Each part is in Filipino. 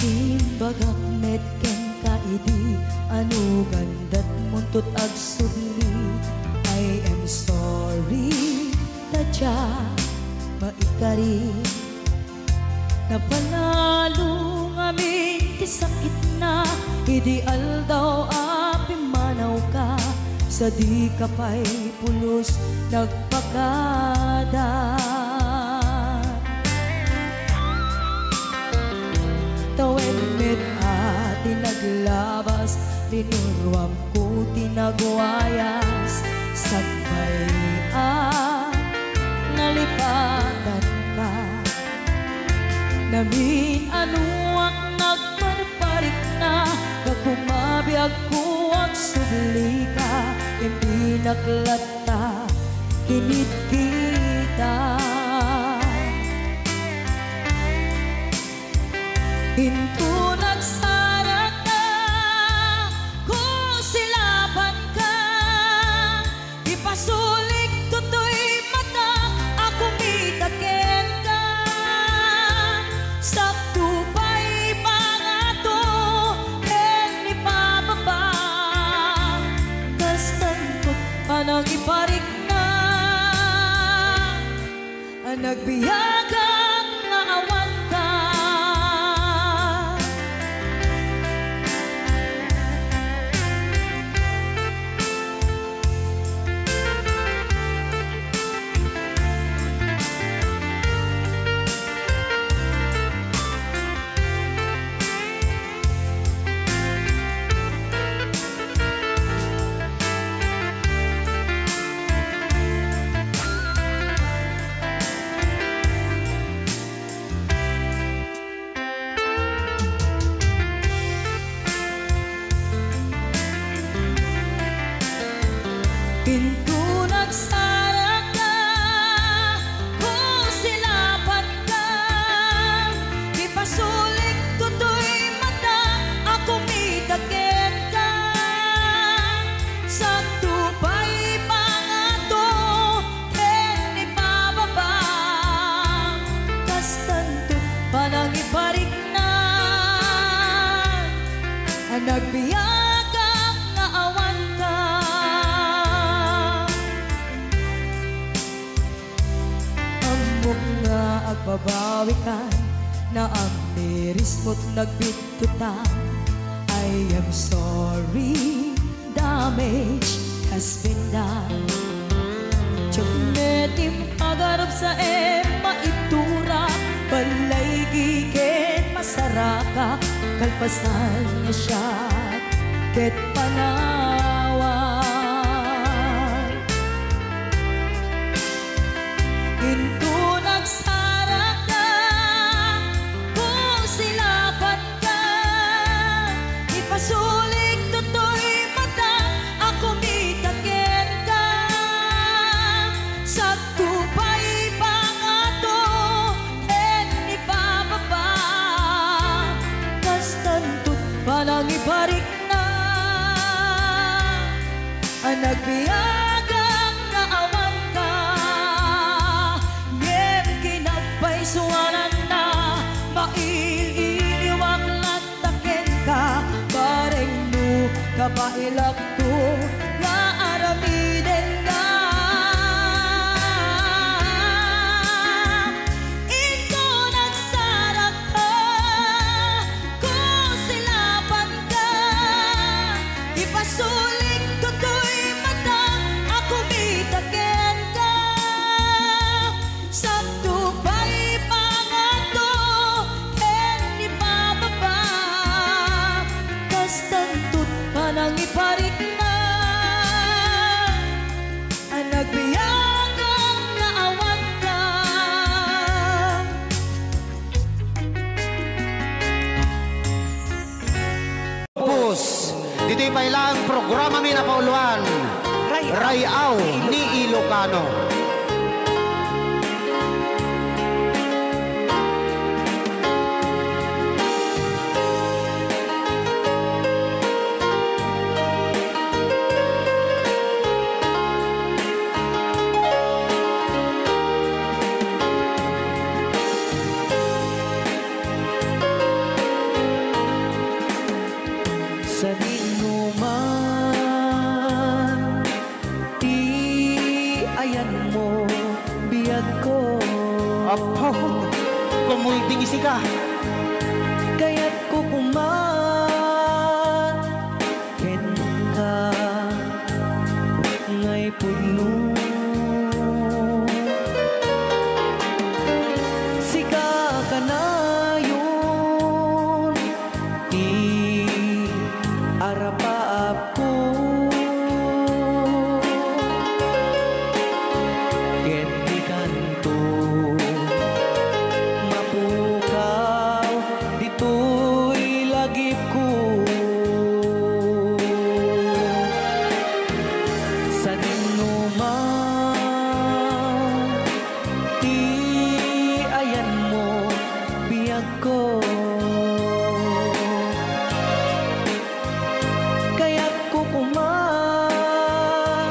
Timbagak met ken kaidi anu gandat muntut ag sugli. I am sorry tadya maikari napanalo ngamin ti sakit na ideal daw api manaw ka sa di kapay pulos nagpakada. Tawen met ati naglabas linurwam ko tinagwayas sagbay nalipatan ka namin anuak nagparparik na nagkumabiyag ko ang subli ka hindi naklata kinit kita hinto nagsarat na kung silaban ka ipasulik tutoy mata ako mitaken ka sakto pa'y pangato ken ipababa kastantot panang iparik na nagbiyagang naawan ka. Pinto nagsara ka kung silapan ka ipasulik tutoy mata ako mitaken ka sakto pa'y pangato ken ipababa kastanto panang iparik na nagbiyagang naawan ka. Nga agbabawi ka na ang miris mo't nagbitutan. I am sorry, damage has been done. Tiyagnetim agarap sa maitura balay giken masaraka kalpasan niya siya ket panawan into nagsara ka kung silapan ka ipasulik tutoy mata ako mitaken ka sakto pa'y pangato ken ipababa kastantot panang iparik na nagbiyagang naawan ka ngem kinagpaisuanan na maililiwag lataken ka bareng mo kapailak to nga aramiden ka ito nagsarak ka kung silapan ka ipasulik tutoy mata ako mitaken ka sakto pa'y pangato ken ipababa kastantot panang iparik na nagbiyagang naawan ka. Pus, dito'y pailang programa mi na pauluan Rayaw ni Ilocano. sa dinuman, di ayan mo biyag ko. Apo, kumulting isi ka. Kaya't kukuman ken ka ngay puno. Sika ka na yun, di arapaap ko. Ken di kanto mapukaw, dito'y lagip ko. Sa dinuman, di ayan mo biyag ko. Kaya't kukuman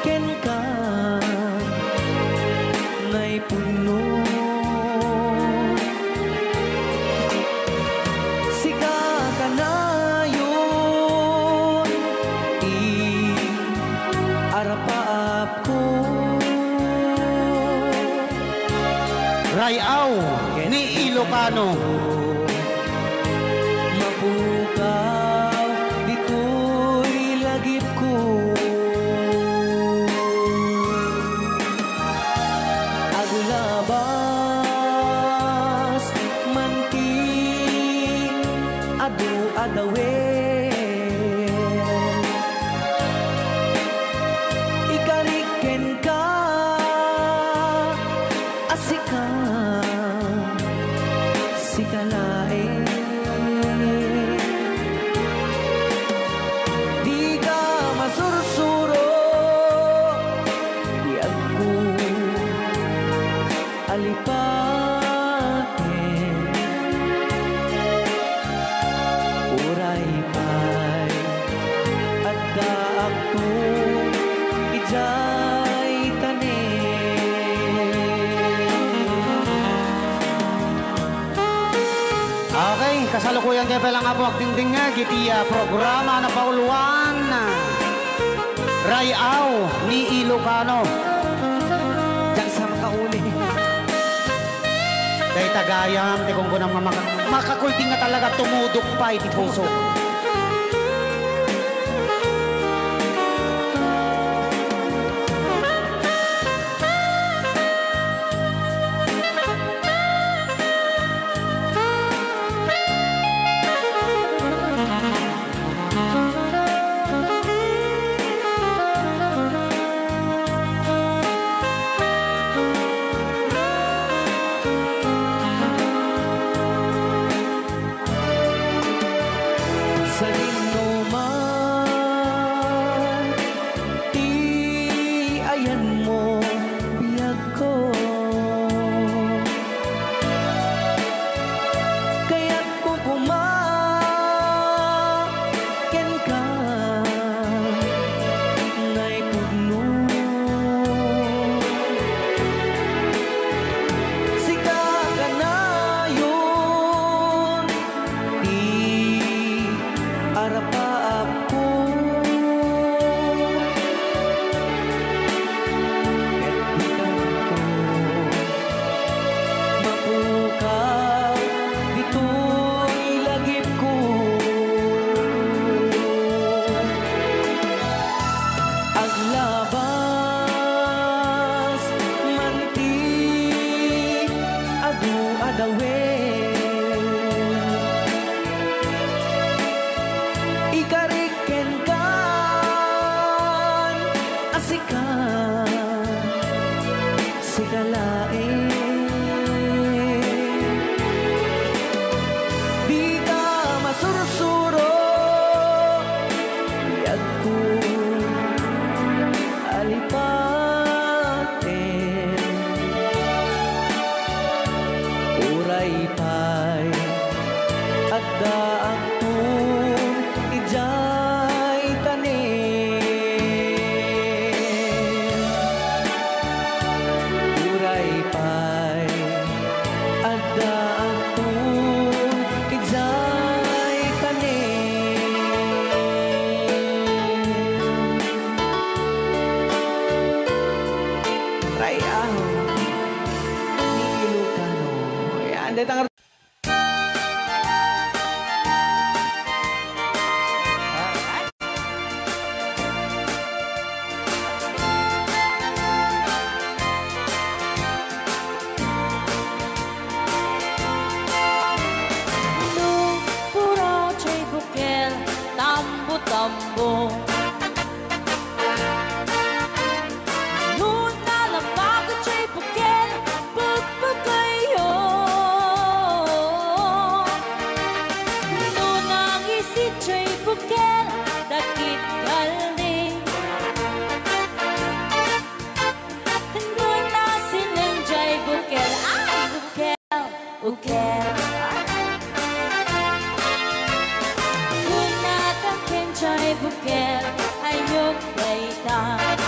ken ka ngay puno. Sika ka na yun, di arapaap ko. Rayaw ni Ilocano. Mapukaw, dito'y lagip ko. Agulabas, manti, adu-adawen. Ikariken ka, asika, sikalae. Di ka masursuro, di ako alipatin. Uray pa'y at daak to ijay tanin. Okay, kasalukuyan kayo pa lang nga po agdingding nga, gitiya programa na pauluan. Rayaw ni Ilocano. Diyan sa makauli. Dahil tagayam, di kung kunang makakulting na talaga tumudok pa iti puso. tambong. Nuna lang bago siya'y bukel, pagpagayo. Nunang isit siya'y bukel, dakit kalning. Nuna silang siya'y bukel, ay bukel, bukel. Chay bukel ayok daytan.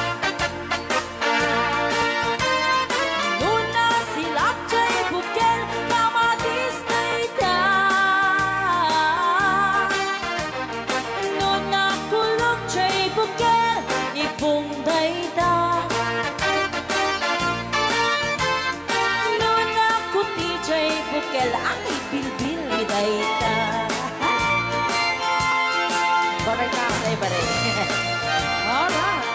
Nuna silap chay bukel kamatis daytan. Nuna kulog chay bukel ipong daytan. Nuna kuti chay bukel ang ibilbil daytan. Baray ka, baray. Alright.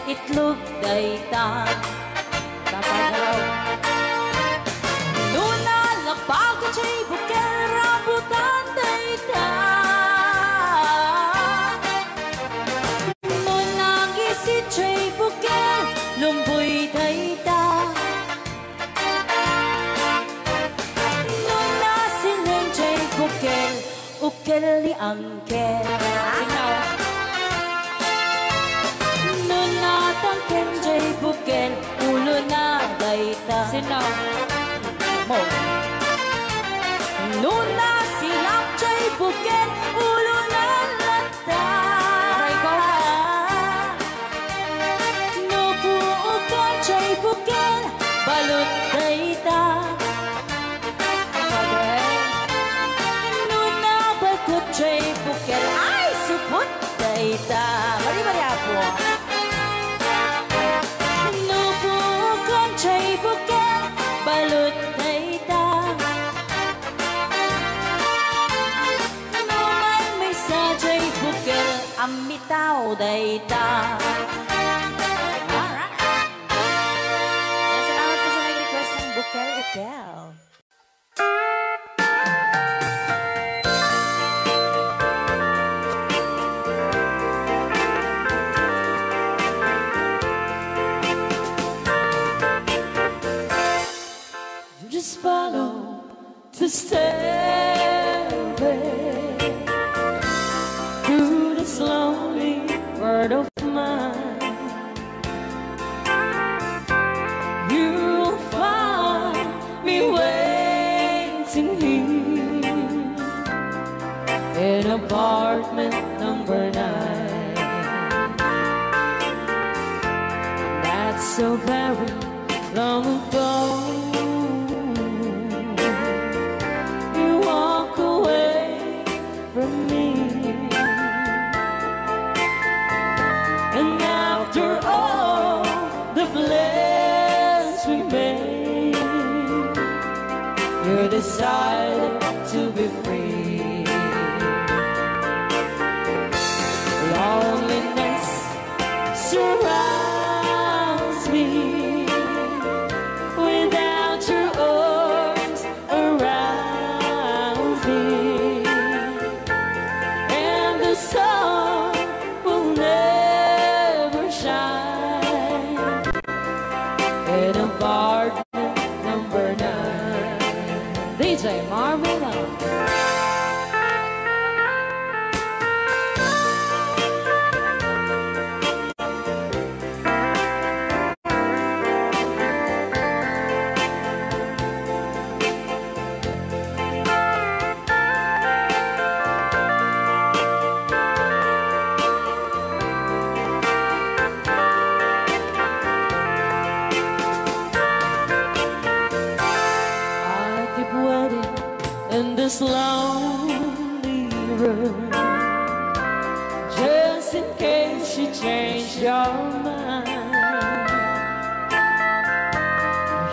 Itlog daytan. Tapagalaw. Nuna lapag at siya'y bukel, rambutan daytan. Nunang isit siya'y bukel, lumboy daytan. Nuna silang siya'y bukel, ukel li angkel. Tangken jay bukel, ulo na dayta. Sinaw mo. Nuna silap jay bukel, ulo na lata. Nubuukan jay bukel, balot dayta. Nuna bakot jay bukel, ay supot dayta. Mari-mari apo. Chay bukel, balot dayta. Naman may sa chay bukel, amitaw dayta. Alright. Salamat po sa nag-request ng bukel-ukel. Just follow the stairway through this lonely world of mine. You'll find me waiting here in apartment number 9. That's so very long ago. And after all the plans we made, you decided to be free. Loneliness surrounds me without your arms around me, and the sun will never shine in apartment number 9. DJ Marvin. this lonely mirror, just in case you change your mind.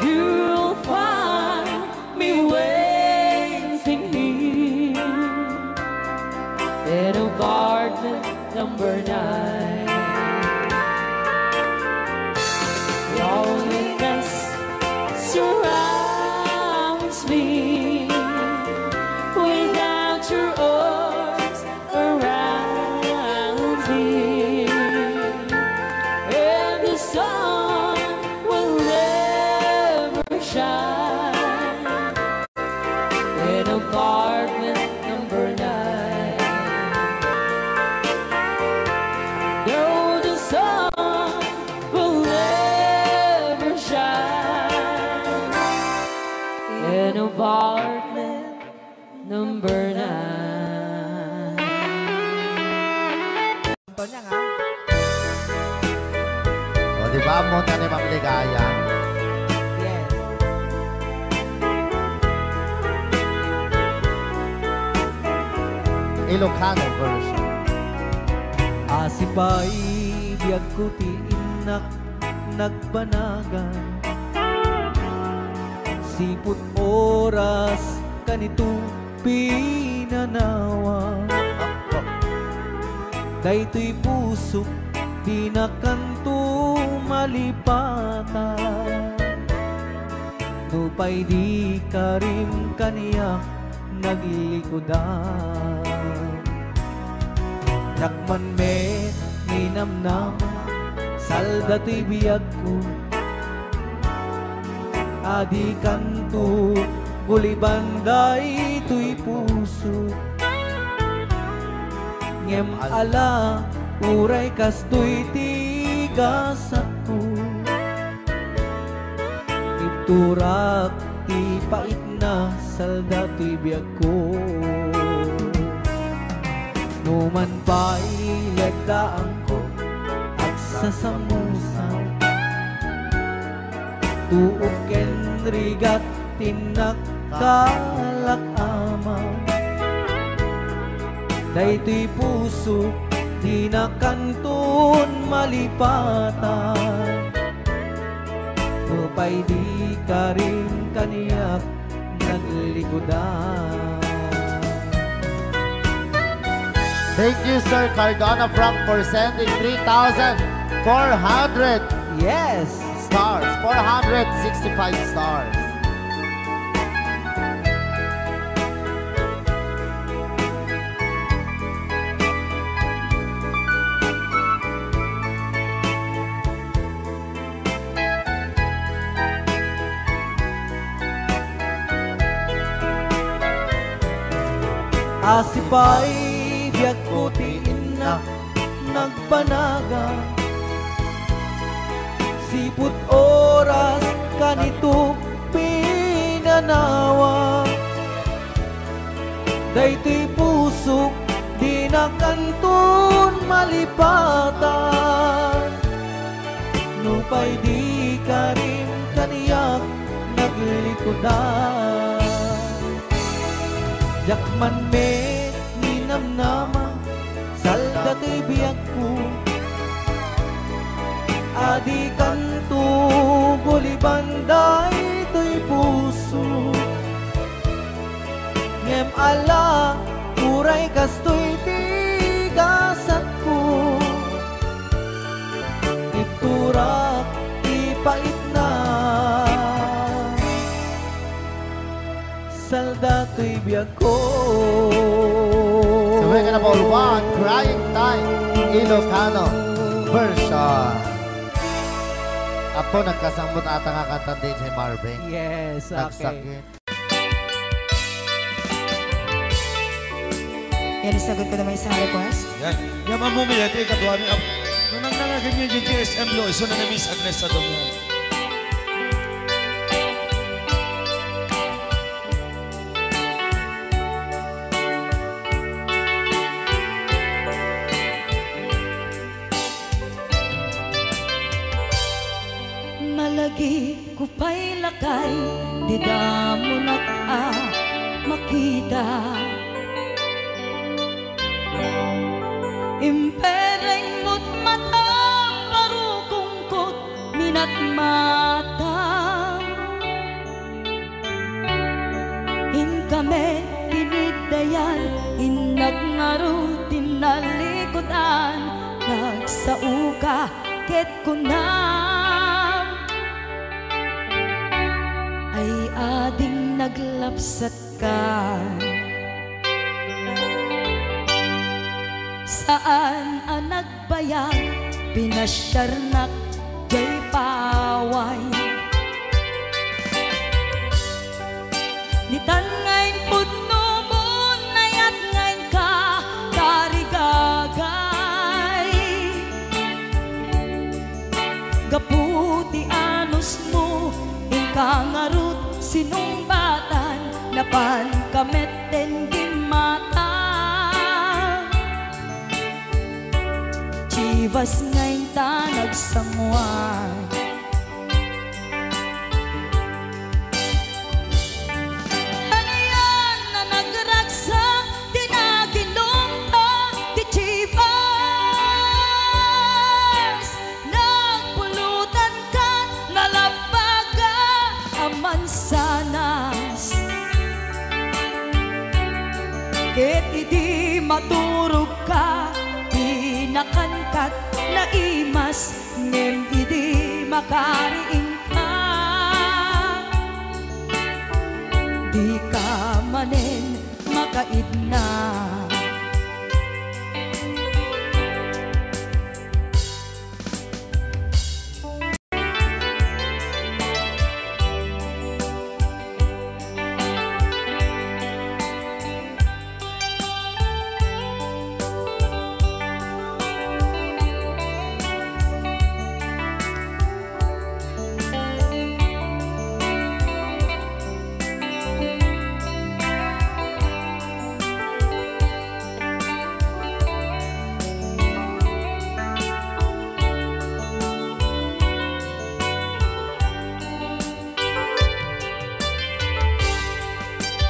You'll find me waiting here in apartment number 9. Loneliness surrounds me without your arms around me, and the sun will never shine in apartment number 9. No, the sun will never shine in apartment number 9. Tonya nga. O, di ba? Munta ni Ma'am Ligaya. Yes. Ilocano version. Asipay biyag ko ti inak nagbanagan, siput oras kanito pinanawa. Daytoy puso di na kanto malipatan, nupay di karim kaniya naglikodan. Nakman me ninamnama salda to'y biyag ko, adi kanto gulibanday to'y puso. Ngem ala uray kasto'y tigasak ko, iturak ti pait na salda to'y biyag ko. Numan pa'y lagdaan ko at sasamusan, tuok ken rigat tinakkalakama. Daytoy puso di na kanton malipatan, upay di ka rin kaniyak naglikodan. Thank you, Sir Cardona Frank, for sending 3,400 Yes! stars. 465 stars. Asipay biyag ko ti inak nagbanaga, siput oras kanito pinanawa. Daytoy puso di na kanton malipatan, nupay di ka rin kaniyak naglikodan. Jakman me ninamnama salda to'y biyag ko, adi kanto gulibanday to'y puso. Ngem ala uray kasto'y tigasat ko, iturak ipait na salda to'y biyag ko. So we're gonna ball one, Crying Time, Ilocano version. Apo, nagkasambot ata nga kanta din si Marvin. Yes, okay. Nagsakit. Yan, isagot ko naman isang request. Yan. Yaman mo may ito, katuwami. Nung nangangagin niya yung GSM Lo, iso na Miss Agnes sa doon. Malagi ko pa'y lakay, di da mo makita. mata in kami tinidayan in nagngaro tinalikodan nagsauka ket kunam ay ading naglapsat ka saan ang nagbayag pinasyarnak jay paway nitan ngayon pudno mo nayat ngayon ka tarigagay gaputi anus mo ingkangarut sinumbatan napan kamet den gimata chivas ngayon ta nagsamuan hanayan na nagragsak dinaginom ta di chivas nagpulutan ka nalabaga aman sanas ket idi maturog ka nakankat na imas ngem idi makariing ka di ka manen makaidna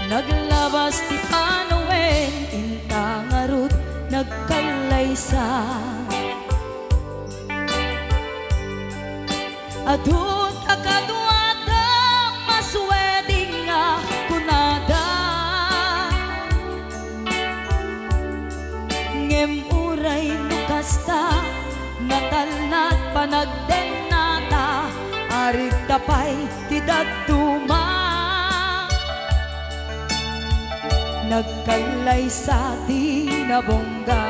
naglabas ti panawen intangarut nagkalaysa adun akadwata masweding nga kunada ngem uray nukasta natalnat panagdenata arit tapay ti daduma nagkalay sa tinabongga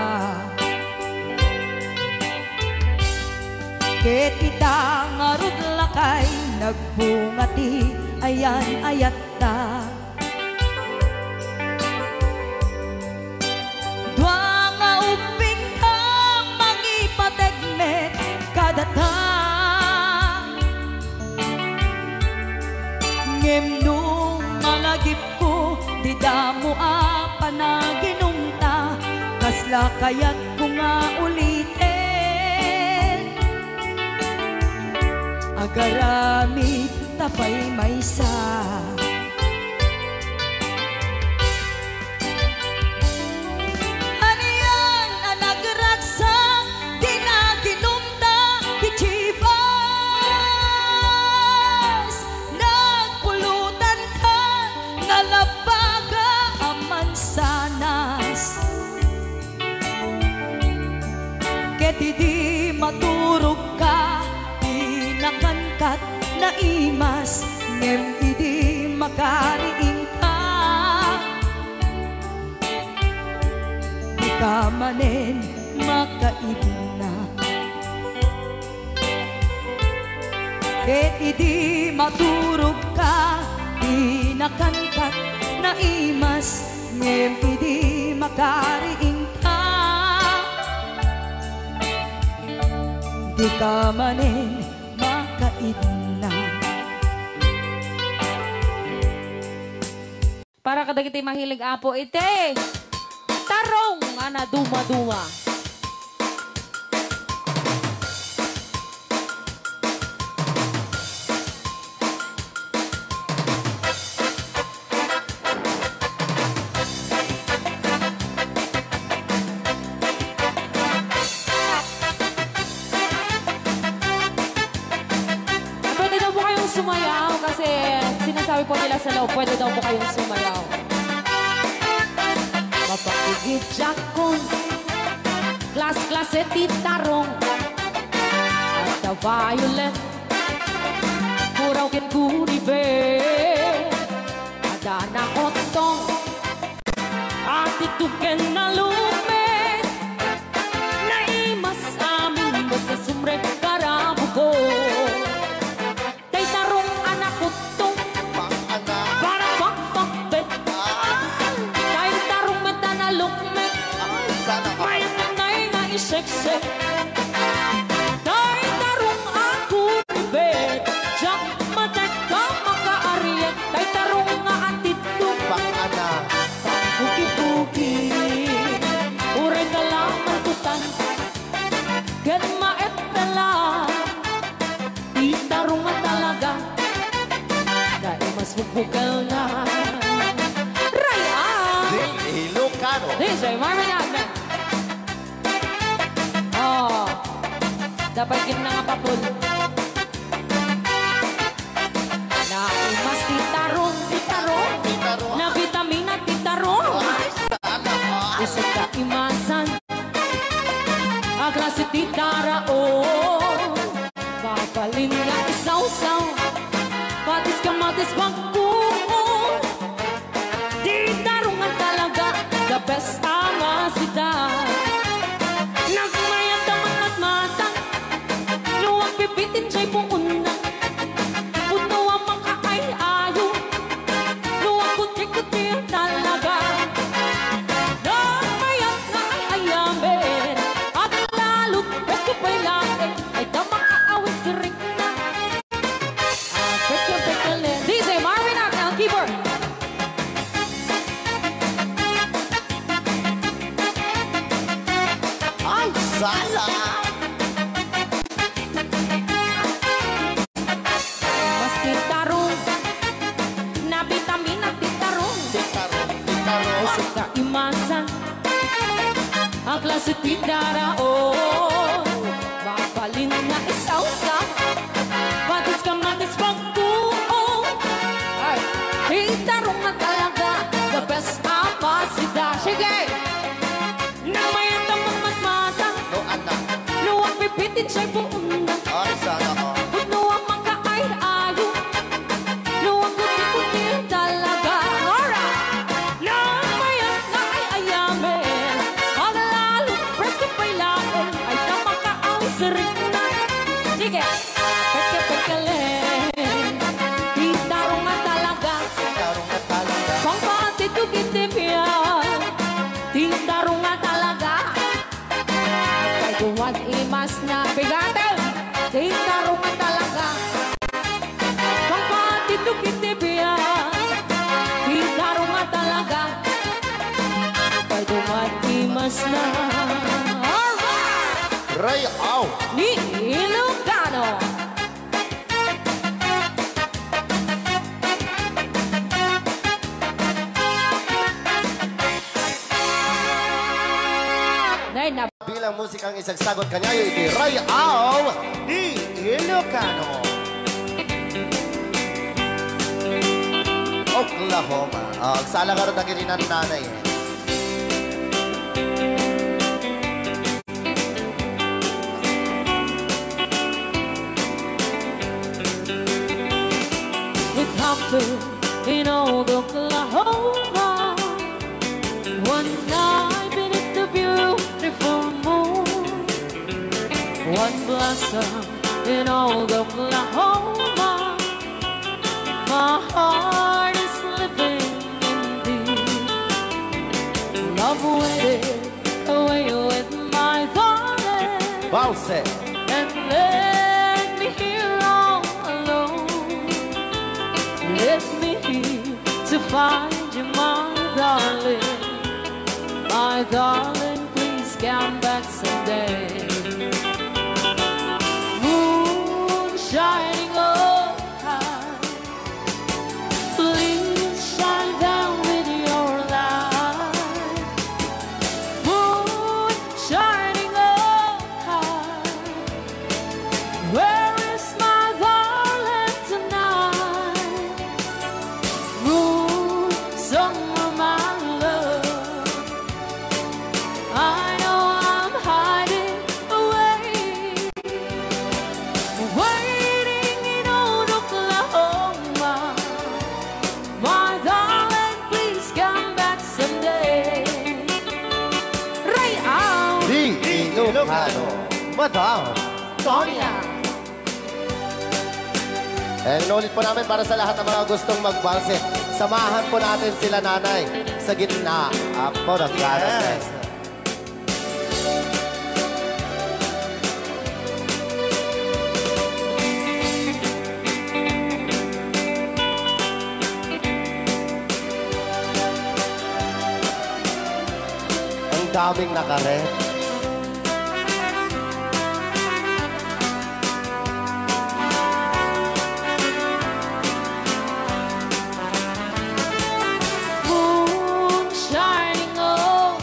ket ita ngarud lakay nagbungati ayan ayatta dua nga uping ka mangipategmet kadata ngem nung malagip ko di damo panaginumta kasla kayat ko nga ulitin agaramid tapay maysa haniyan ang nagragsak di naginumta di chivas nagpulutan ka nalabaga aman sanas ket idi maturog ka di nakankat na imas ngem idi makariing ka di ka manen makaibna ket idi maturog ka di nakankat na imas ngem idi makariing ka di ka manen makaidna para kadagiti mahilig apo ite tarong ana duma-duma nasa loob, pwede daw po kayong sumayaw. Mapakigit jakon, klas-klase titarong, at the violet, muraw kin kuribe, ada na kotong, at ituken na lume, naimas amin basta sumre karabugo. Tay tarong anak kotong, para pakpakbet, tay tarong mata na lukmet, may nanay nga iseksek. Tay tarong ako ribet, jak matek ka makaariet, tay tarong nga atito, puki-puki, uray ka lang mantutan, gan maepela, itarong nga talaga, dahil mas bubukal na. Raya! Ilocano. DJ Marvin Agman. Oh, dapat gina nga papul. Na imas titarong, na vitamina titarong. Isip ka imasan, agrasi titara o. Papalin nga isaw-saw, patis ka matis pagkuon. Titarong nga talaga, the best ang asidad. Nagmayat ang matmatang, luwag pipitin siya'y puuna. Puno ang makakay-ayo, luwag kuti-kuti talaga. Nagmayat na ay ayamin, at lalo't best ko pa'y lakin, ay damang aawis rin na. Pekya-pekya-len. DJ Marvin Agman, keyboard. Ay, sala. Mas titarong, na vitamina titarong. Isip ka imasan, ang klase tindara o. Mapalin na isaw-sa, patis ka matis pagkuo. Ay, titarong na talaga, the best apasida. Sige! Nang mayat ang matmata, No, anak. luwag pipitin siya'y puunda. Ay, sana ka. Puno ang makakay-ayo, luwag kuti-kuti talaga. Alright! Nang mayat na ay ayamin, ang lalo presko pa'y lain, ay tamang kaawis rin na. Sige! Pagka-pagkaling, itarong nga talaga, Tarong na talaga. pang patitugitipya, tintarong nga talaga. Kay tuwan imas na bigatin, tintarong nga talaga. Pang patitugitipya, tintarong nga talaga. Kay tuwan imas na. Alright! Ray, aw. Ni Ilocano. Nay na Bilang musikang isang sagot kanyayo, iti Ray, aw. Di Ilocano. Oklahoma. Agsala ka rin na kininan nanay. it happened in old Oklahoma. One night beneath the beautiful moon, one blossom in old Oklahoma. My heart is living in deep love waited away with my darling. Balse. And let me here all alone. Let me here to find you, my darling. My darling, please come back someday. Moon shining oh high, please shine down with your light. Moon shining oh high, where is my darling tonight? Madam Sonia. And inulit po namin para sa lahat ng mga gustong magbalse. Samahan po natin sila nanay sa gitna po ng Yes. Ang daming nakaret. Moon shining on,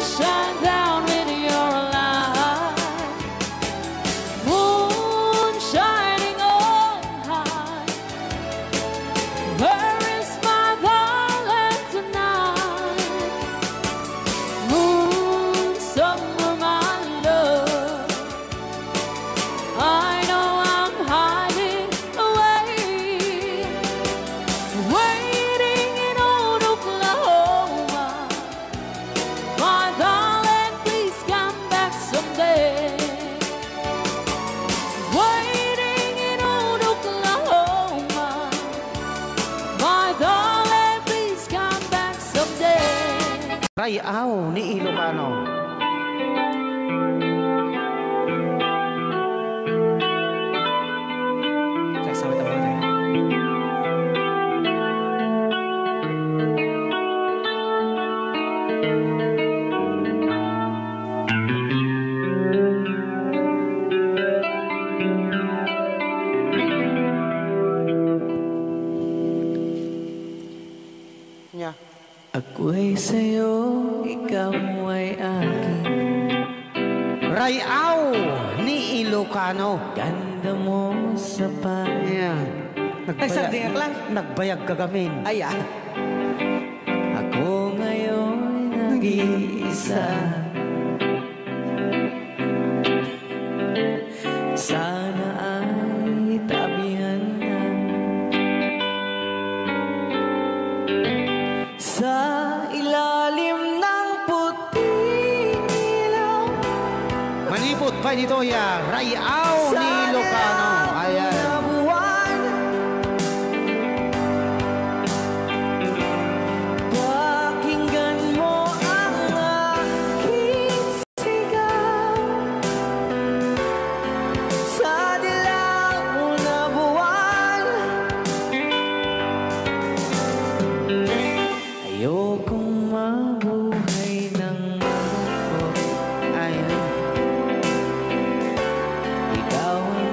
shine down with your light. Moon shining on high. Where is my darling tonight? Moon, summer, my love. I know I'm hiding away, waiting in old Oklahoma. My darling, please come back someday. Waiting in old Oklahoma. My darling, please come back someday. Rayaw ni Ilocano. Sasawit ang mga niya. Ako'y sa'yo, ikaw ay akin. Rayaw ni Ilocano. Ganda mo sa Yan. Nagbayag lang. Nagbayag kagamin. Ay, Ako ngayon nag-iisa. Sana ay tabihan na sa ilalim ng puting ilaw. Manipot pa dito ya. Rayaw ni Ilocano. Ayan. Pakinggan mo ang aking sigaw sa dilaw na buwan. Ayokong mabuhay ng malungkot. Ayan. Ikaw ang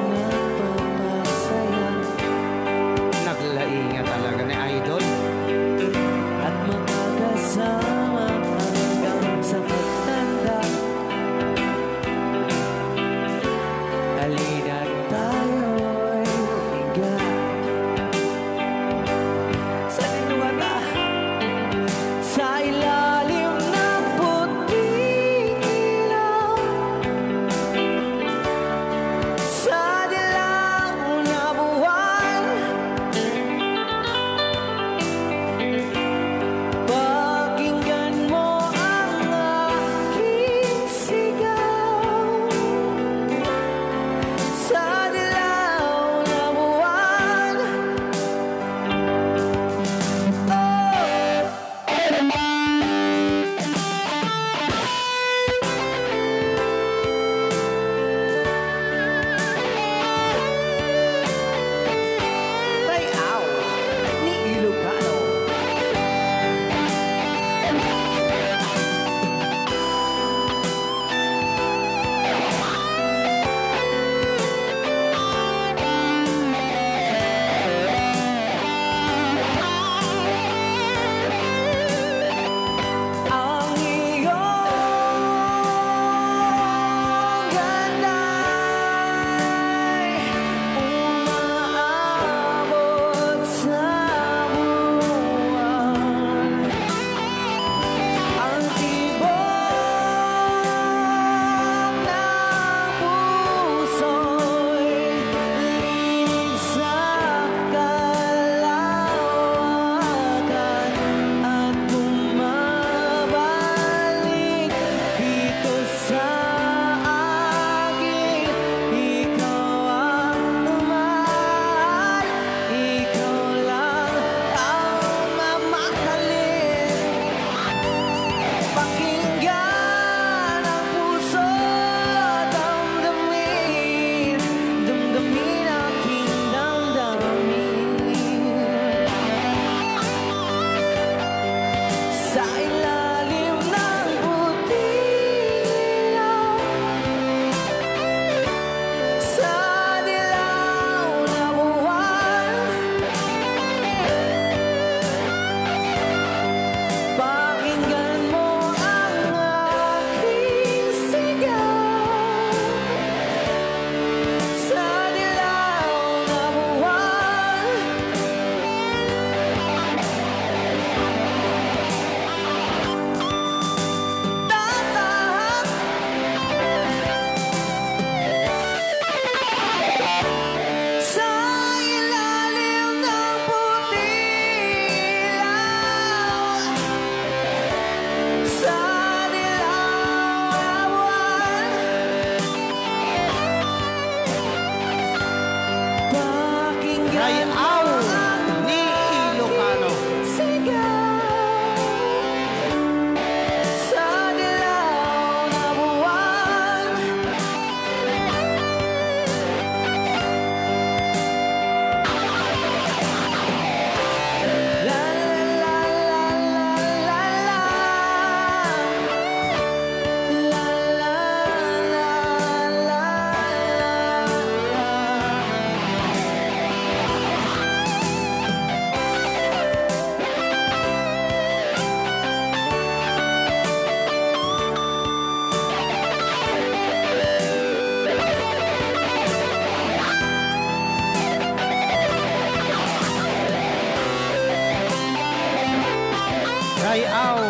Rayaw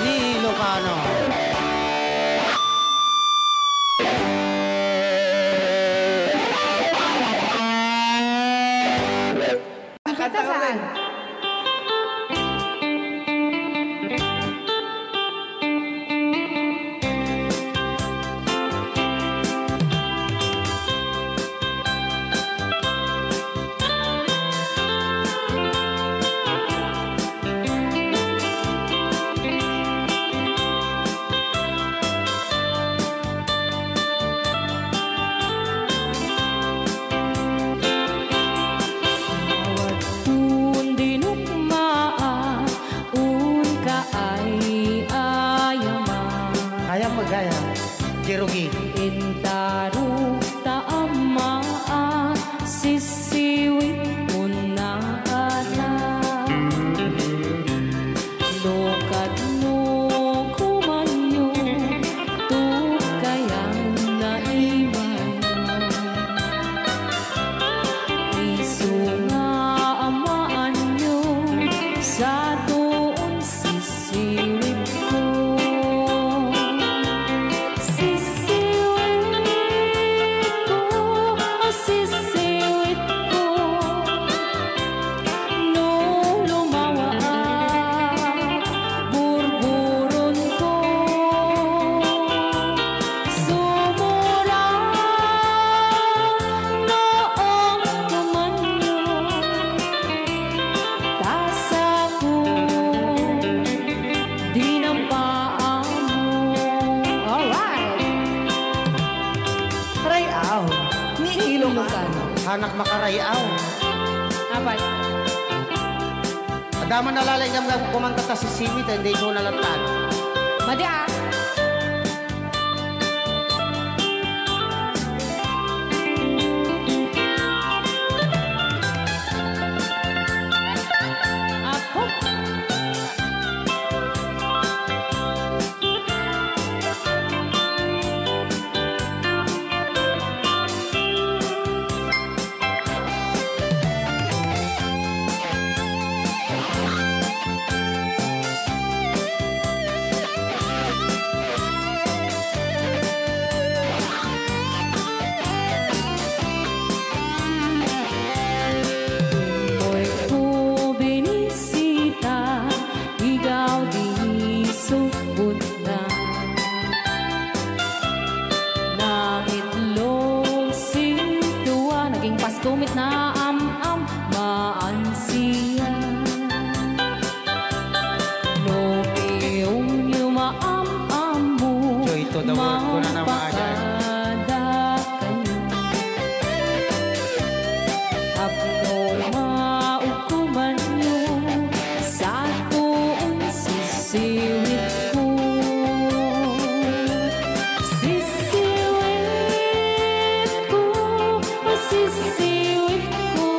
ni Ilocano. Kanta saan? Jerugi. Intaro taamaan sisiwit mo na ala. Lokat no kumanyo tukayan na imayo. Isu nga amaan nyo sa doon sisiwit ko. Anak makarayaw. Apa? Adaman nalalay ngam kumanta ta si Simi ta hindi ko nalantan. Madi ah. Apo. Tumit na am-am maansiya. No piyong yung maam-am mo Joy to the world ko na naman. mapakada kayo. Apno maukuman nyo sa tuong sisiwit ko. Sisiwit ko, sisiwit ko.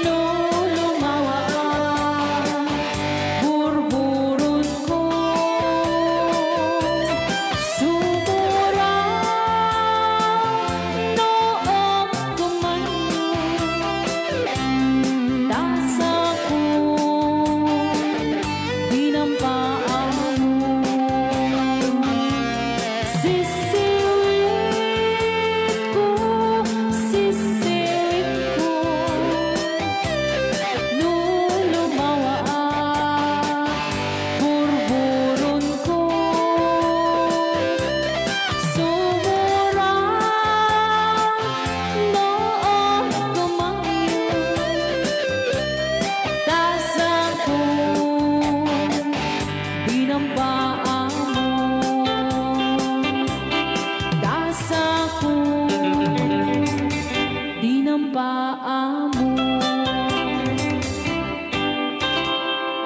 No lumawa burburot ko. Sumura noong kumanyo. Tasa ko dinampaan mo. Sisiwit ko, sisiwit ko. No lumawa burburon ko. Sumura noong kumanyo. Tasa ko dinampaan mo. Tasa ko dinampaan mo.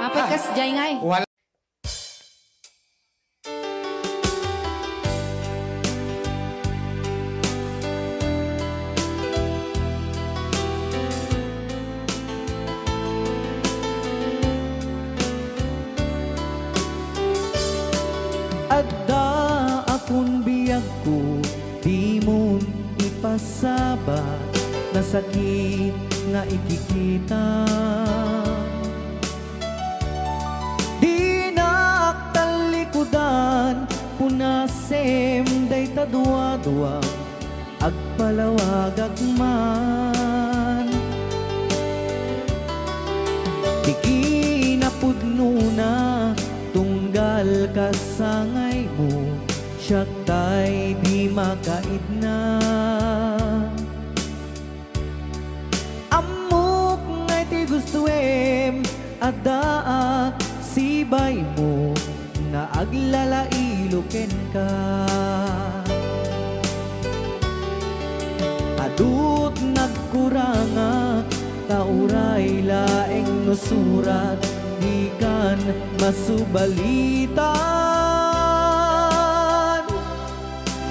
Apa kas jay ngay? Wala. Adda akong biyag ko, di mo ipasabat na sakit nga ikikita. kaduwa-duwang agpalawag man. Di kinapudno na tunggal kasangay mo, siya tay di makait na. Amok ngay ti gustuem adaa sibay mo nga aglalailuken ka. Adut nagkuranga tauray laeng no surat di kan masubalitan.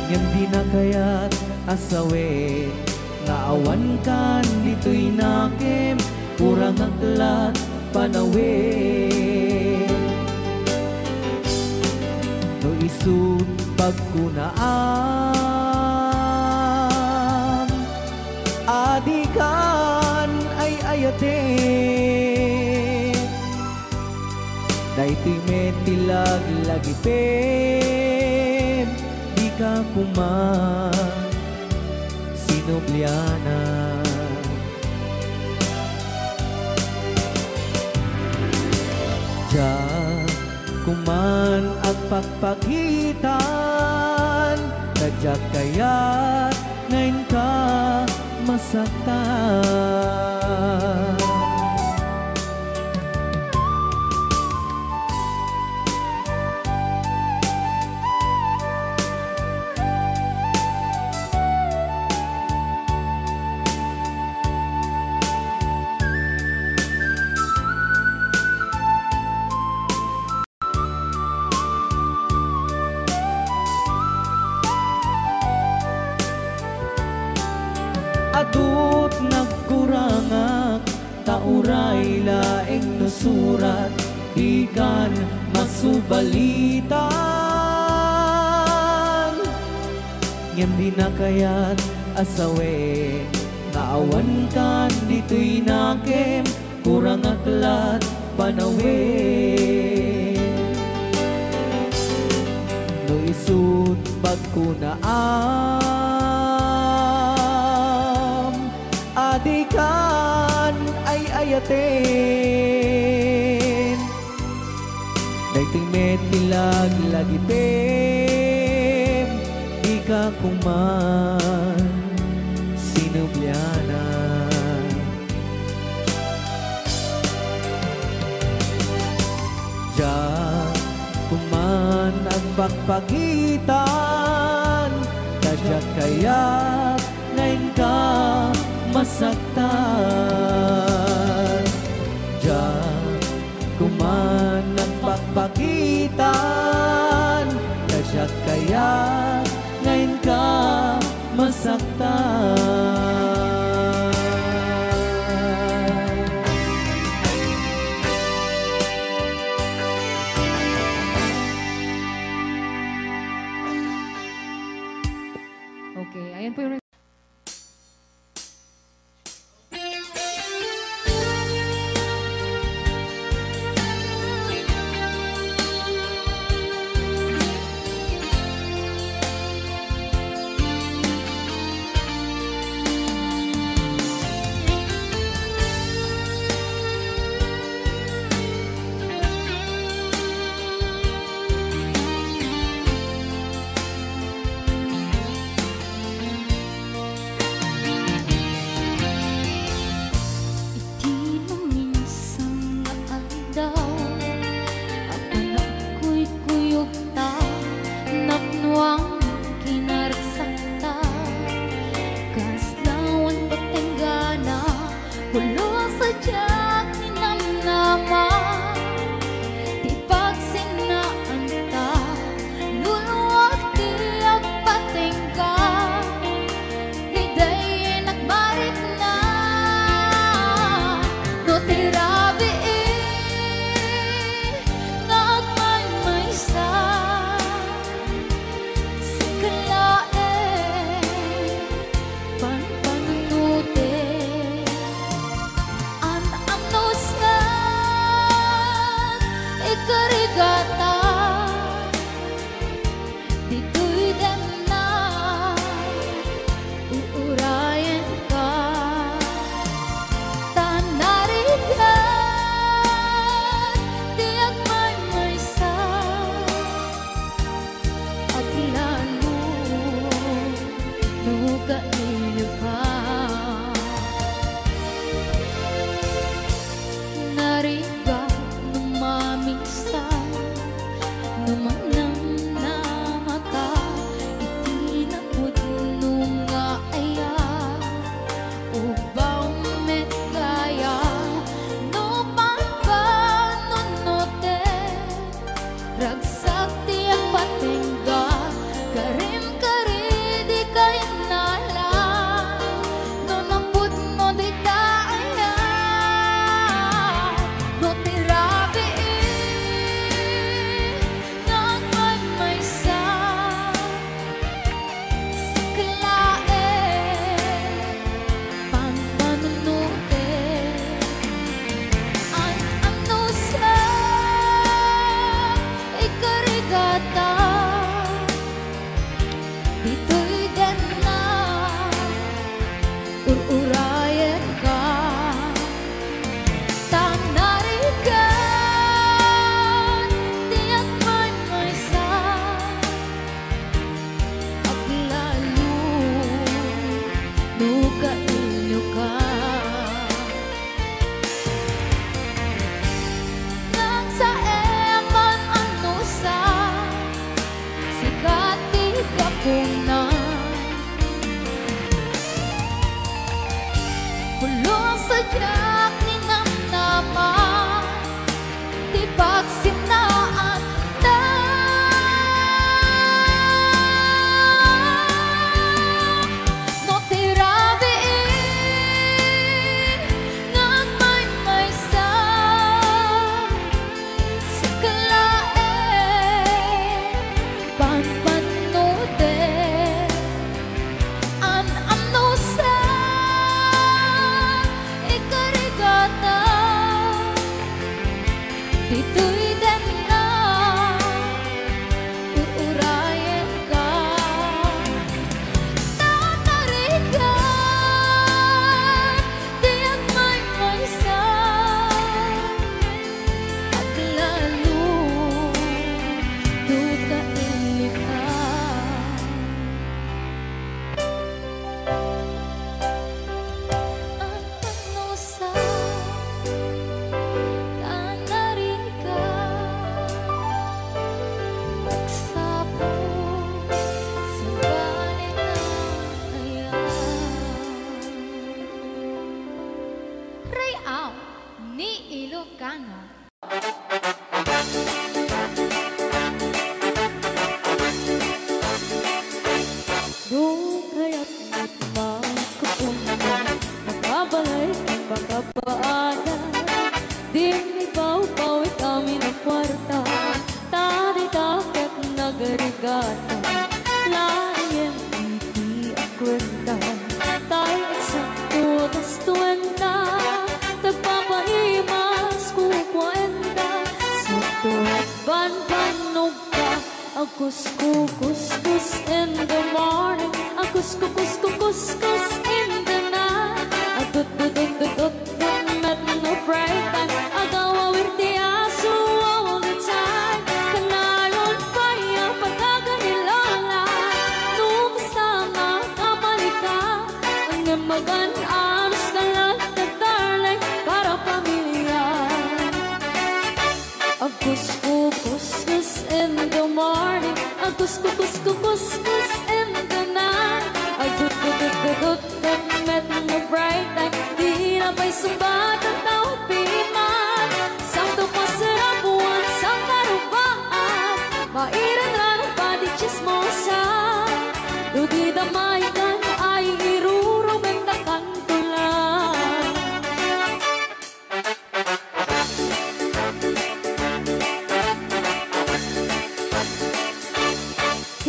Ngem di na kaya't asawe nga awan kan dito'y nakem kurang aklat panawe. No isut pagkunaan adikan ay ayate. Daytoy metilag lagi pem di ka kuman sinubliana. Ja kuman agpagpakitan kadyak kaya't ngayon ka masaktan. Adut nagkurangak tauray laeng no surat di kan masubalitan. Ngem di na kaya't asawe nga awan kan dito'y nakem kurang aklat panawe. No isut pagkunaan adikan ay ayaten. Daytoy metilag lagi pem di ka kuman sinubliana. Ja kuman ang pagpagitan kadyak kaya't ngayon ka masaktan. Diyan kuman ang pagpakitan kadyak kaya ngayon ka masaktan. Okay, ayan po yung dito'y danda, uurayan ka. Tatarikan, diyan may maysa, at lalo duda ilika. Ang pagnusa, tanarikan, pagsapong sa banin na ayan. Rayaw ni Ilocano. Do kaya't magkukumba, magkabalay ang pagkapaanan. Di mibaw-bawit kami ng kwarta, tari-dapat nagarigata. Layan iti ang kwenta, tayo eksakto tas tuwenta. Tagpapahimas kukwenta, sakto at ban-banog ka. Agus-kus-kus in the morning, agus-kus-kus in the night. Agut-dut-dut-dut-dut, met no bright time. Agaw-awirti aso all the time. Kanayon pa yung pagkaganilala, nung kasama kamalika. Ang namagan-anos ka lang na darling, para pamilya. Agus-kus in the morning, agus-kus in the night. Agut-dut-dut-dut, met no bright time. Di na pa'y sumbat ang taong piman. Sakto pa sarap buwan sa karupaan, mairan na ng pati chismosa. Dugi damay ka na ay irurubin na kantulan.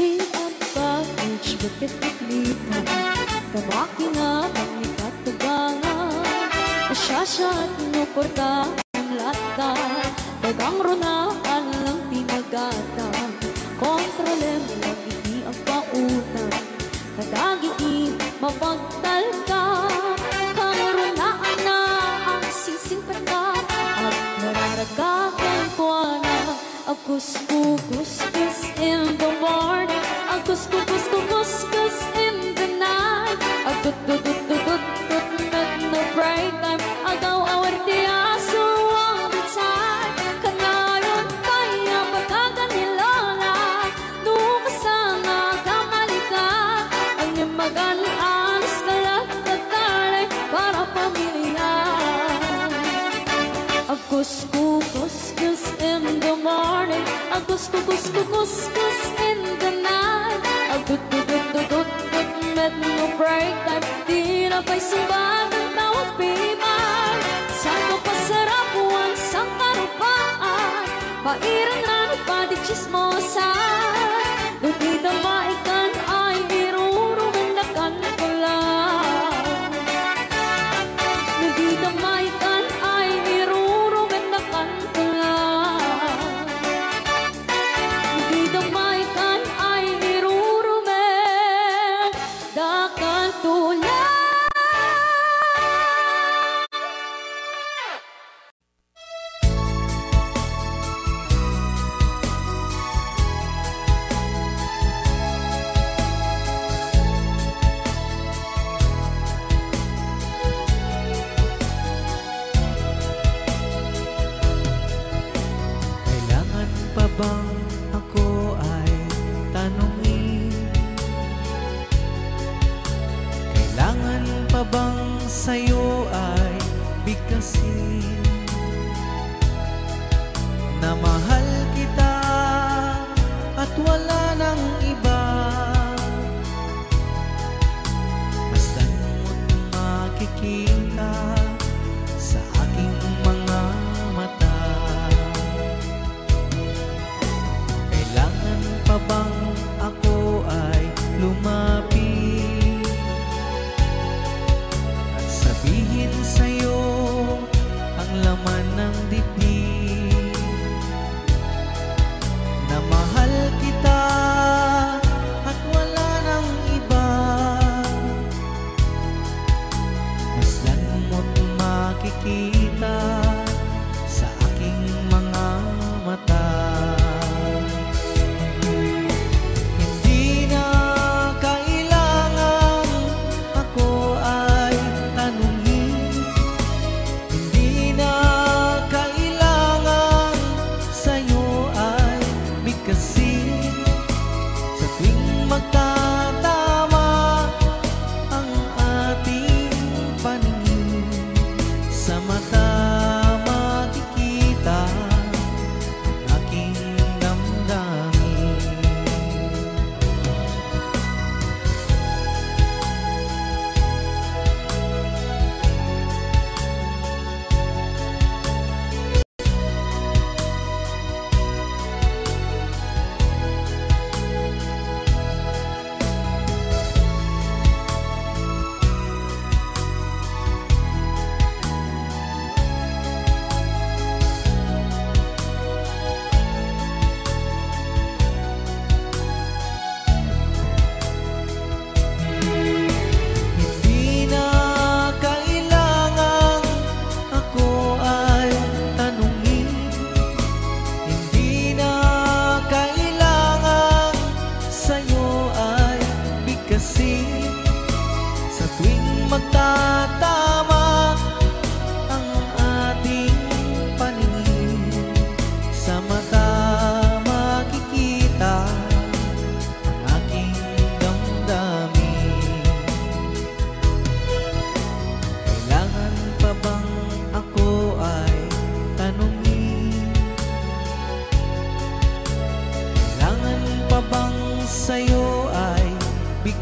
Hiyat package, bakit itlita, kamakina, pangikatugangan. Asyasya at inuporta ang lata, dagang runaan lang tinagata. Kontrole mo lang hindi ang pautan, kadagi mapagtal ka. Karunaan na ang sising patat, at nararagakan ko na. Agus-kus in the morning, agus-kus in the night. Agut-dut-dut-dut-dut, met no bright time. Agaw-awarte aso all the time. Kanayon kaya pagkaganilala, nung kasama kamalika. Ang imagan-anos ka lang tatalay, para pamilya. Agus-kus in the morning, agus-kus in the night. Agut-dut-dut-dut, met no break time. Di na pa'y sumbat ang tawag piman. Sakto pa sarap buwan sa karupaan, mairan na ng pati chismosa. Lupita maikan ay irurungin na kantulan. Lupita maikan ay irurungin na kantulan. Lupita maikan ay irurungin na kantulan. Kailangan pa bang ako ay tanungin? Kailangan pa bang sa'yo ay bigkasin? Na mahal kita at wala nang iba. Basta't mo't makikita sa aking mga mata.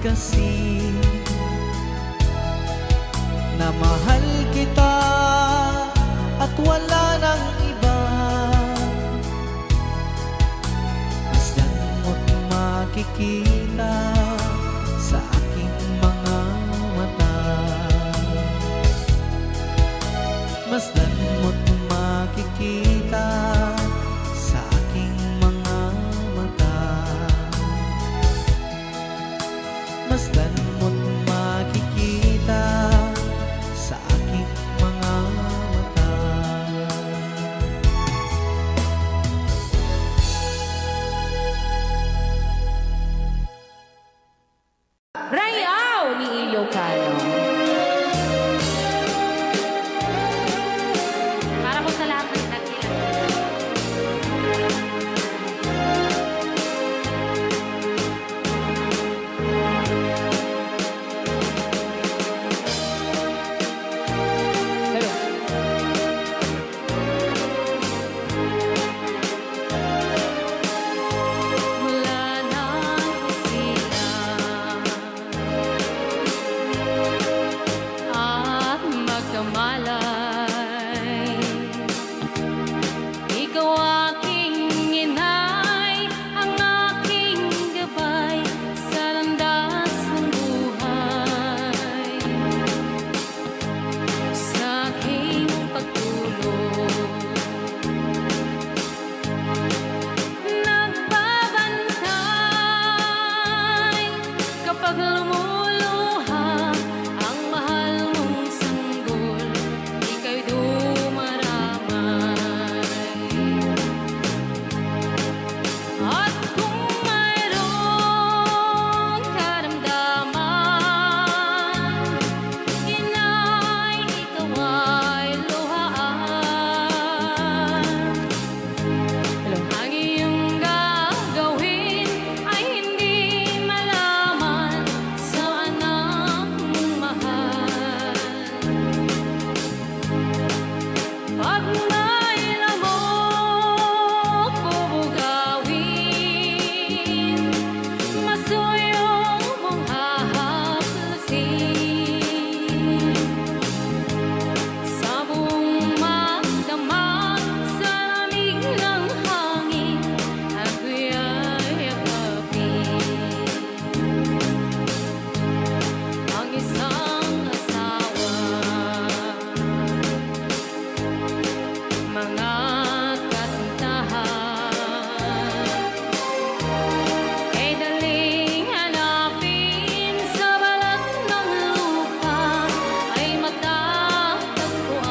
kasi na mahal kita at wala nang iba. Masdan mo't makikita sa aking mga mata. Masdan mo't makikita sa aking mga mata. Masdan mo't makikita sa aking mga mata. Rayaw ni Ilocano. Para po sa lahat ng nagkilang. Mula nang isila at magkamalay, ikaw aking inay, ang aking gabay sa landas ng buhay. Sa aking pagtulog, nagbabantay kapag lumuluha ang mahal mong sanggol, ika'y dumaramay. At kung mayroong karamdaman, inay, ikaw ay luhaan. Ang iyong gagawin ay hindi malaman sa anak mong mahal. Pag may lamok bubugawin, masuyong mong hahaklasin. Sa buong magdamag sa lamig ng hangin, ako'y yakapin. Ang isang asawa, mga kasintahan, ay daling hanapin sa balat ng lupa, ay matatagpuan.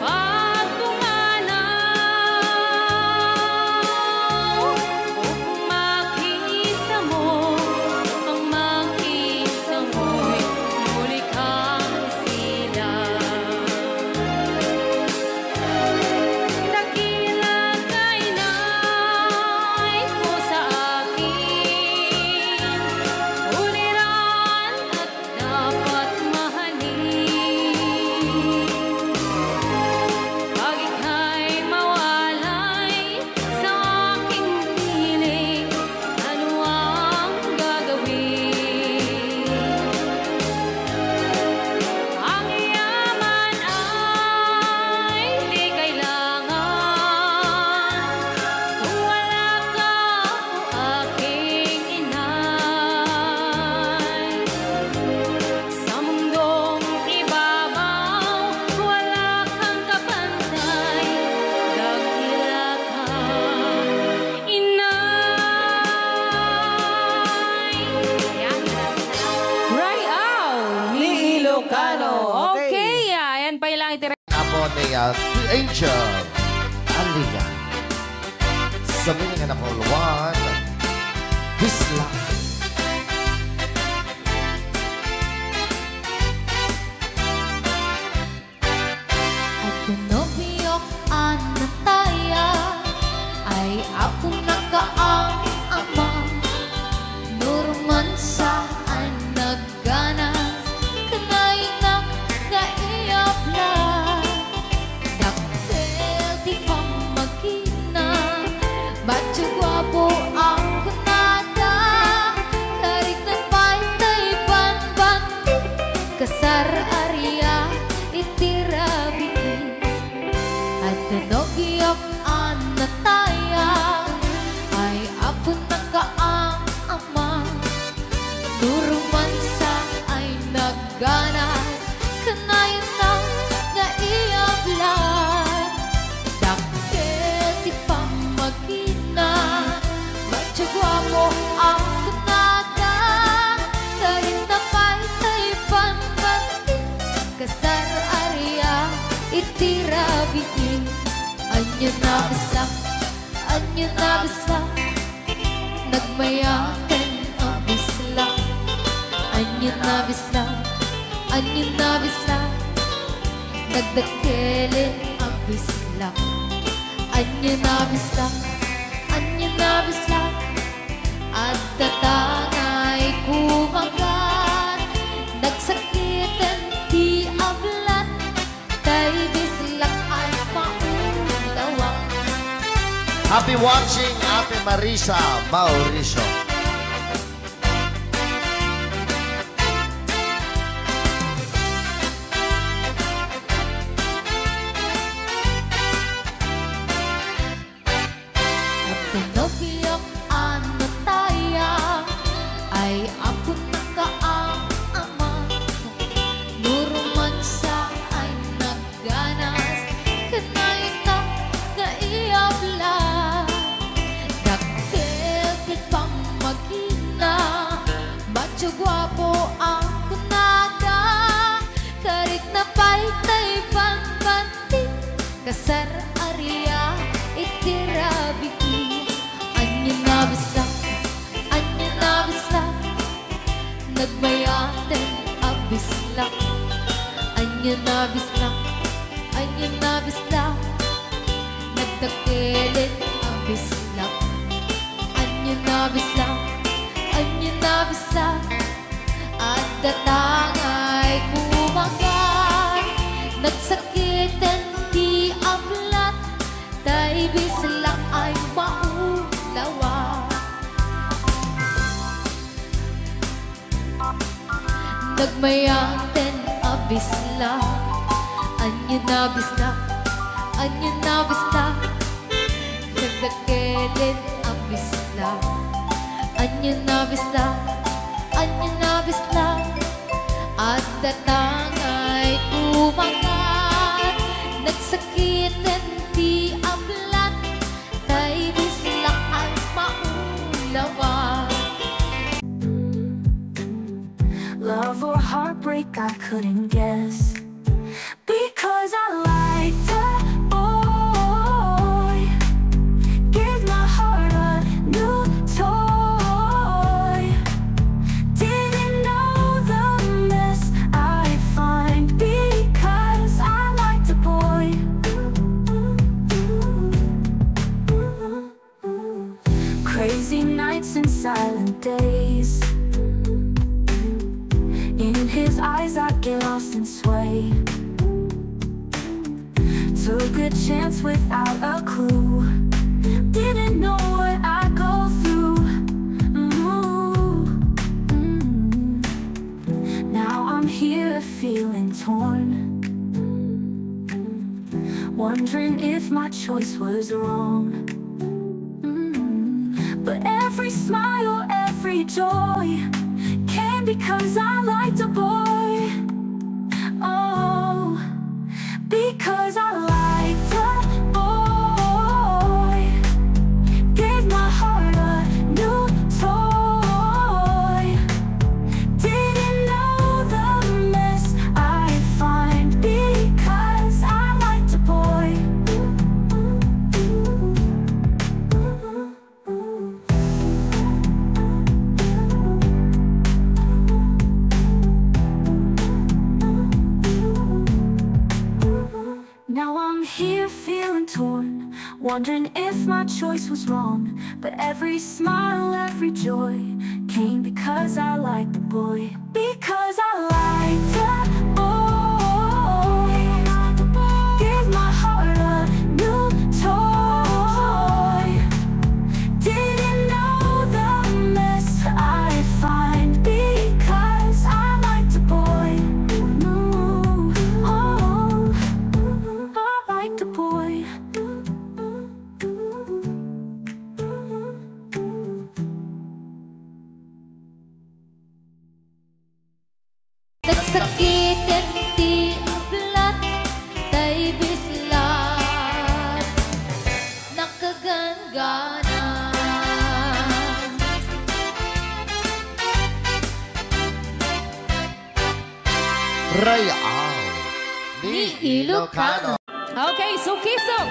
Pag pumanaw, kung makita mo, ang makita mo'y muli kang sila. Dakila kay nay ko sa akin, uliran at dapat mahalin. Pag ika'y mawalay sa aking piling, ano ang gagawin? Ang yaman ay di kailangan kung wala ka o aking inay. Sa mundong ibabaw, wala kang kapantay, dakila ka, inay. Yan. Rayaw ni Ilocano. Okay, ayan pa ilang itira. Apo ni The Angel. Aliyah. Sa meaning na number 1, this life. At kung nobyo ang nataya, ay ako na kaang ama. Nurman saan nagganas, kanay na kaiyapla. Daksel di Anyo na bislak, anyo na bislak, nagmayakan ang bislak. Anyo na bislak, anyo na bislak, nagdakilin ang bislak. Anyo na bislak, anyo na bislak, at tatangay kumagat. Nagsakitan di ablat, tay bislak ay maulawak. Happy watching, Ate Marisa Mauricio. Pinopiyok ano taya, ay ako nakaama. Nurumansa ay nagganas, kanay ka naiyabla. Dakil kitang magina, macho guwapo ang kunada. Karit na paytay pangbanti, kasar area itirabiki. Anyo na bislak, anyo na bislak, nagmayaten ang bislak. Anyo na bislak, anyo na bislak, nagdakilin ang bislak. Anyo na bislak, anyo na bislak, at datangay kumagat. Nagsakitan di ablat, tay bislak ay maulawa. Nagmayaten ang bislak, anyo na bislak, anyo na bislak, nagdakilin ang bislak. Anyo na bislak, anyo na bislak, at datangay kumagat. Nagsakitan di ablat, tay bislak ay maulawa. Love or heartbreak, I couldn't guess, because I liked a boy. Gave my heart a new toy. Didn't know the mess I'd find, because I liked a boy. Crazy nights and silent days, in his eyes I get lost and sway. Took a chance without a clue, didn't know what I'd go through. Now I'm here feeling torn, wondering if my choice was wrong. But every smile, every joy came because I liked a boy. Oh, because I liked a boy. Gave my heart a new toy. Didn't know the mess I'd find, because I liked a boy. Now I'm here feeling torn, wondering if my choice was wrong. But every smile, every joy came because I liked the boy. Because I liked the boy. Gave my heart a new toy. Didn't know the mess I'd find, because I liked the boy. I liked the boy. Nagsakitan di ablat, tay bislat, nakagangganan. Rayal ni Ilocano. Okay, so Kisog,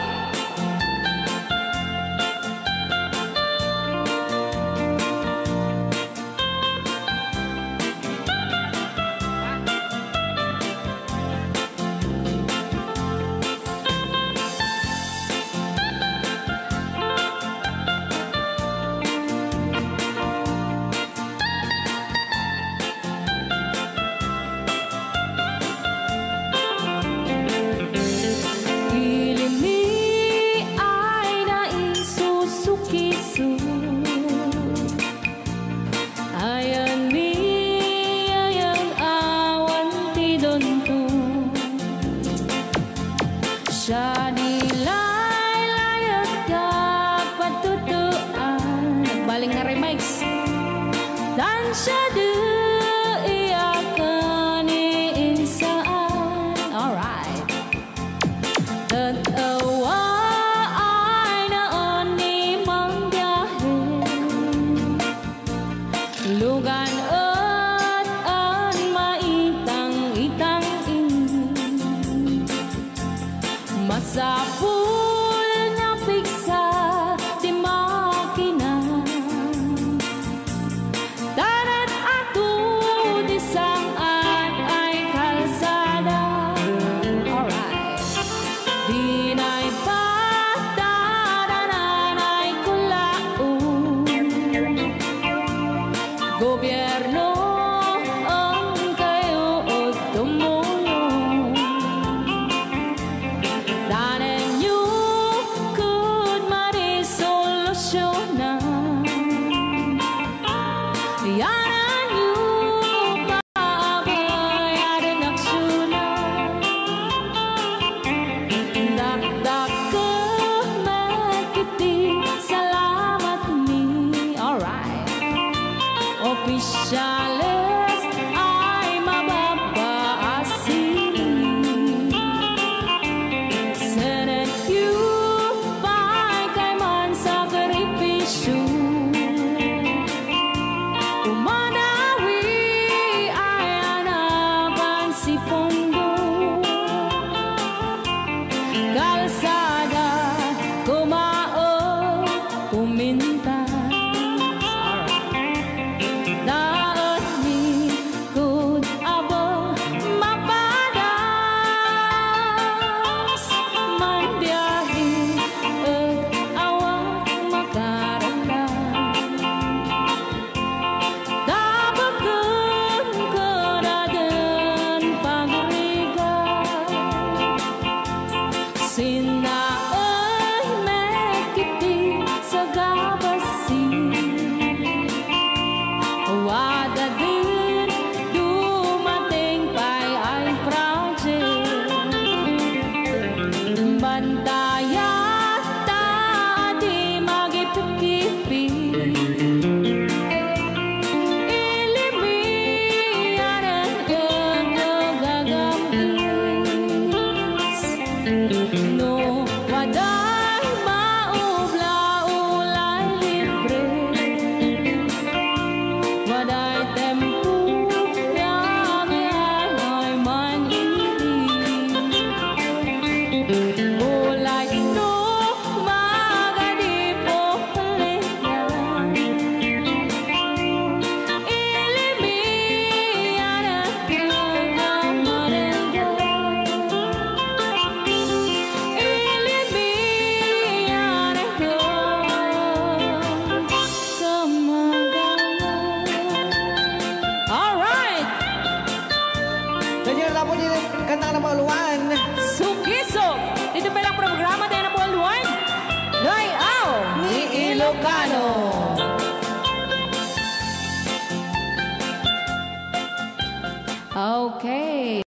Okay.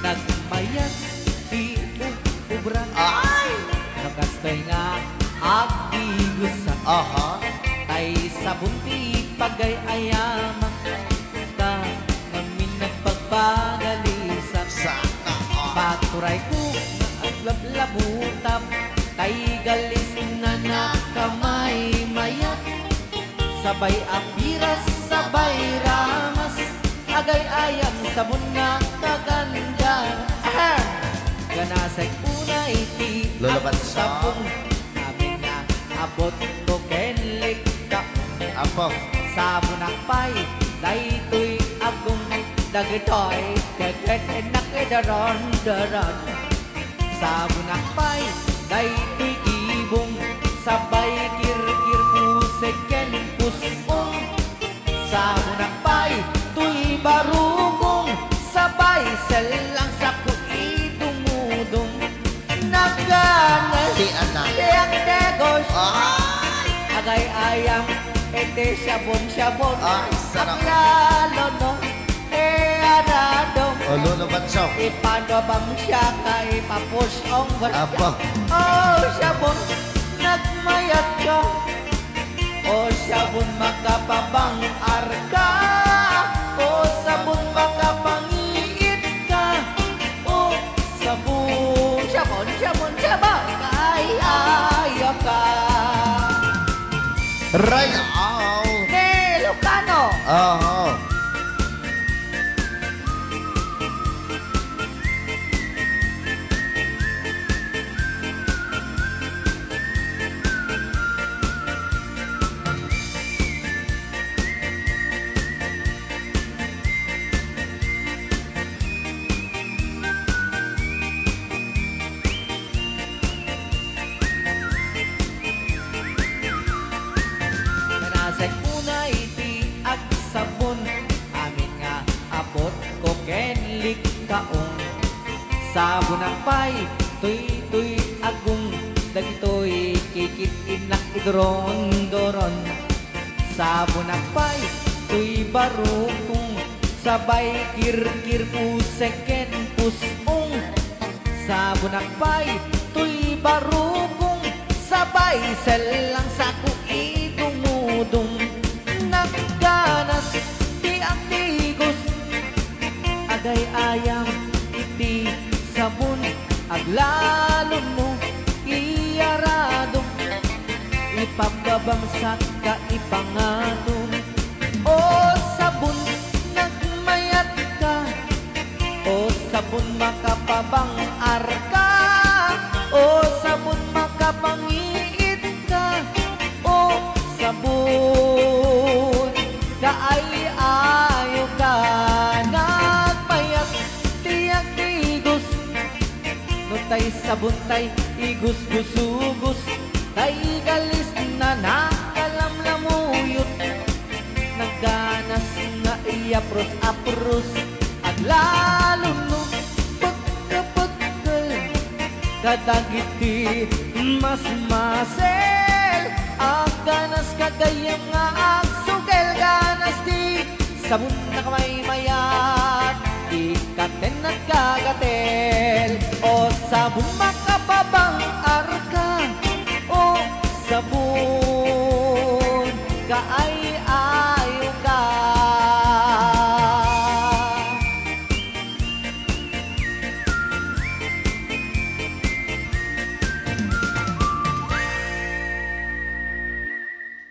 Nagmayat di ubran ay nagastoy nga agigusa tay sabon ti pagay ayamak ka ngamin nagpagbagalisan paturay ko aglablabutam tay galis na nakamay mayat sabay apiras sabay ramas agay ayam sabon na kaganda ganasay unay ti Lulaban ang siya. sabon amin na abot ko kenlik ka Apo. sabon akpay daytoy agong dagitoy keket nakidaron daron sabon akpay daytoy kibong sabay kirkir puseken pusong sabon akpay tuy barugong sabay selang saku idumudong naganas Di anak. yang negos Ay! agay ayang ete sabon-sabon Ay, sarap. ang lalo no anadong Lulaban siya. ipanabang siya ka ipapusong Apo. oh sabon nagmayat ka oh sabon makapabang arka oh sabon makapangiit ka oh sabon sabon sabon sabon ay ayaw ka Rayaw. Ilocano Oo. Kanasay unay ti agsabon amin nga abot ko kenlik kaong sabon akpay tuy agong dagitoy kikit inak idron-doron sabon akpay tuy barukong sabay kirkir puseken pusong sabon akpay tuy barukong sabay selang saku idumudong nagganas di ang tigos agay ayam iti sabon aglalo mo iyaradong ipapabangsak ka ipangatong o sabon nagmayat ka o sabon makapabang arka o sabon makapangiit ka o sabon kaay ayo ka nagpayat tiyak tigos no tay sabon tay igus gusugos tay galis na nakalamlamuyot nagganas nga iapros apros aglalo no pagkapagkal kadagiti mas masel ang ganas kagayam nga agsugel ganas di sabon na kamay mayat ikaten at kagatel o sabon makapabang arka o sabon kaay ayo ka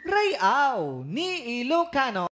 Rayaw ni Ilocano.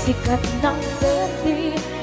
sikat ng berde